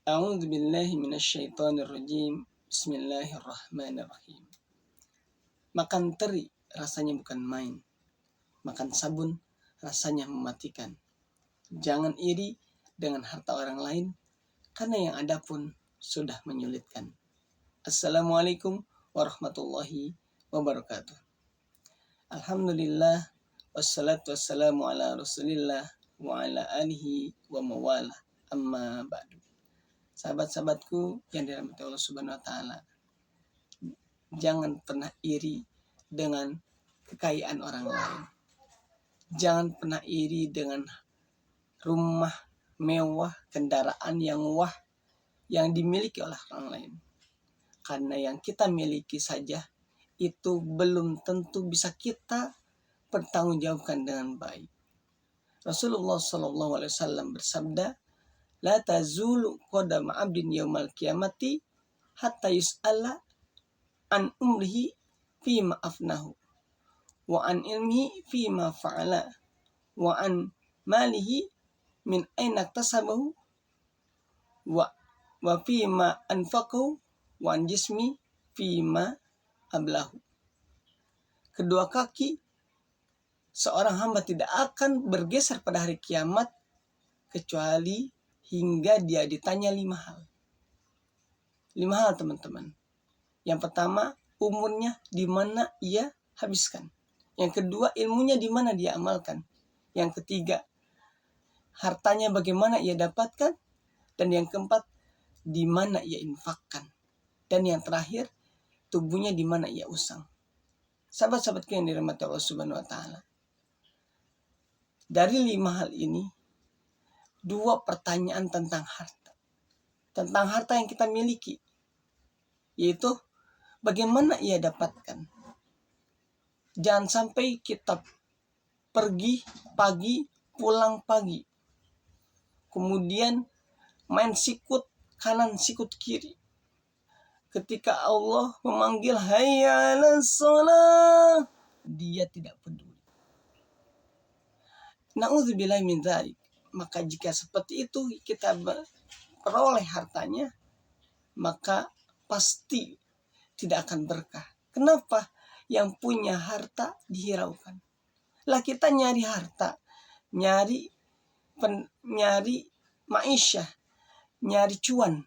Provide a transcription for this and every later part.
A'udzu billahi minasyaitonir rajim. Bismillahirrahmanirrahim. Makan teri rasanya bukan main. Makan sabun rasanya mematikan. Jangan iri dengan harta orang lain, karena yang ada pun sudah menyulitkan. Assalamualaikum warahmatullahi wabarakatuh. Alhamdulillah, wassalatu wassalamu ala rasulillah wa ala alihi wa mawala, amma ba'du. Sahabat-sahabatku yang dirahmati Allah Subhanahu wa taala, jangan pernah iri dengan kekayaan orang lain. Jangan pernah iri dengan rumah mewah, kendaraan yang wah yang dimiliki oleh orang lain. Karena yang kita miliki saja itu belum tentu bisa kita pertanggungjawabkan dengan baik. Rasulullah SAW bersabda, "La tazulu qadama 'abdin yaumal qiyamati hatta yus'ala an umrihi fima afnahu wa an ilmihi fima fa'ala wa an malihi min aina iktasabahu wa fima anfaqahu wa an jismi fima ablahu." Kedua kaki seorang hamba tidak akan bergeser pada hari kiamat kecuali hingga dia ditanya 5 hal. 5 hal, teman-teman. Yang pertama, umurnya di mana ia habiskan. Yang kedua, ilmunya di mana dia amalkan. Yang ketiga, hartanya bagaimana ia dapatkan. Dan yang keempat, di mana ia infakkan. Dan yang terakhir, tubuhnya di mana ia usang. Sahabat-sahabatku yang dirahmati Allah Subhanahu wa taala. Dari 5 hal ini, 2 pertanyaan tentang harta. Tentang harta yang kita miliki. Yaitu bagaimana ia dapatkan. Jangan sampai kita pergi pagi, pulang pagi. Kemudian main sikut kanan, sikut kiri. Ketika Allah memanggil hayya 'alas shalah, dia tidak peduli. Na'udzubillahi min dzalik. Maka jika seperti itu kita peroleh hartanya, maka pasti tidak akan berkah. Kenapa? Yang punya harta dihiraukan. Lah kita nyari harta, nyari maisha, nyari cuan.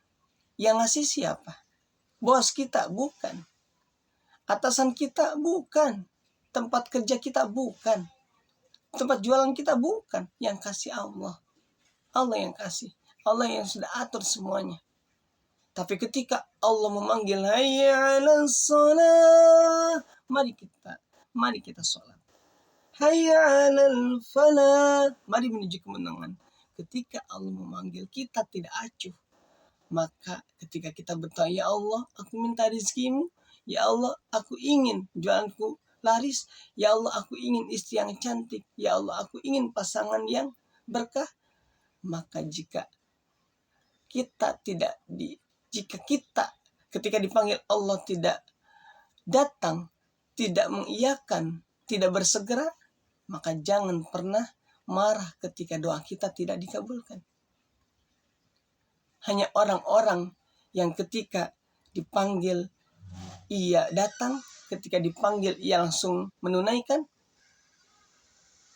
Yang ngasih siapa? Bos kita? Bukan. Atasan kita? Bukan. Tempat kerja kita? Bukan. Tempat jualan kita? Bukan. Yang kasih Allah. Allah yang kasih. Allah yang sudah atur semuanya. Tapi ketika Allah memanggil hayya 'alas shalah, mari kita sholat. Hayya 'alal falah, mari menuju kemenangan. Ketika Allah memanggil, kita tidak acuh. Maka ketika kita berdoa, ya Allah, aku minta rezekimu. Ya Allah, aku ingin jualanku laris. Ya Allah, aku ingin istri yang cantik. Ya Allah, aku ingin pasangan yang berkah. Maka jika kita ketika dipanggil Allah tidak datang, tidak mengiyakan, tidak bersegera, maka jangan pernah marah ketika doa kita tidak dikabulkan. Hanya orang-orang yang ketika dipanggil ia datang, ketika dipanggil ia langsung menunaikan,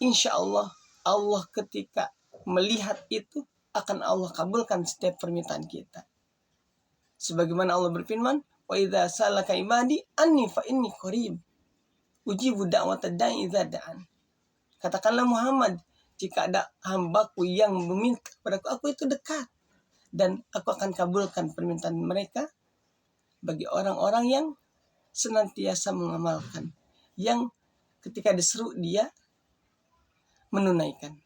insya Allah, Allah ketika melihat itu akan Allah kabulkan setiap permintaan kita. Sebagaimana Allah berfirman, wa idza salaka ibadi anni fa inni qarib ujibu da'watad da'i idza da'an. Katakanlah Muhammad, jika ada hambaku yang meminta kepadaku, aku itu dekat dan aku akan kabulkan permintaan mereka bagi orang-orang yang senantiasa mengamalkan, yang ketika diseru dia menunaikan.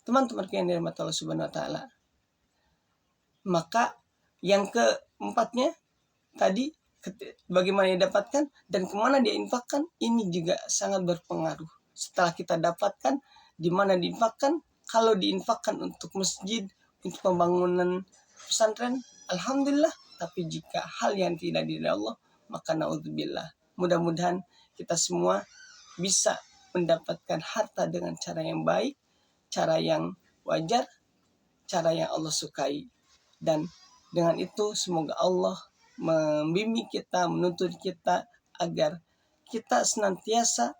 Teman-teman yang dirahmati Allah Subhanahu wa taala. Maka yang keempatnya tadi, bagaimana dia dapatkan dan kemana dia infakkan, ini juga sangat berpengaruh. Setelah kita dapatkan, di mana diinfakkan. Kalau diinfakkan untuk masjid, untuk pembangunan pesantren, alhamdulillah. Tapi jika hal yang tidak diridhoi Allah, maka naudzubillah. Mudah-mudahan kita semua bisa mendapatkan harta dengan cara yang baik, cara yang wajar, cara yang Allah sukai, dan Dengan itu semoga Allah membimbing kita, menuntun kita agar kita senantiasa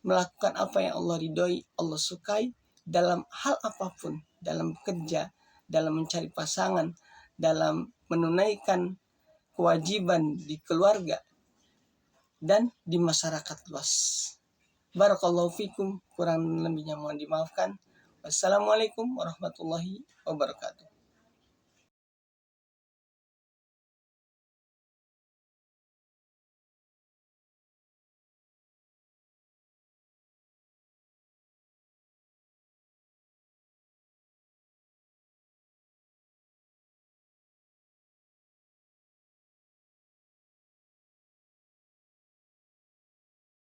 melakukan apa yang Allah ridhoi, Allah sukai dalam hal apapun, dalam kerja, dalam mencari pasangan, dalam menunaikan kewajiban di keluarga dan di masyarakat luas. Barakallahu fikum, kurang lebihnya mohon dimaafkan. Wassalamualaikum warahmatullahi wabarakatuh.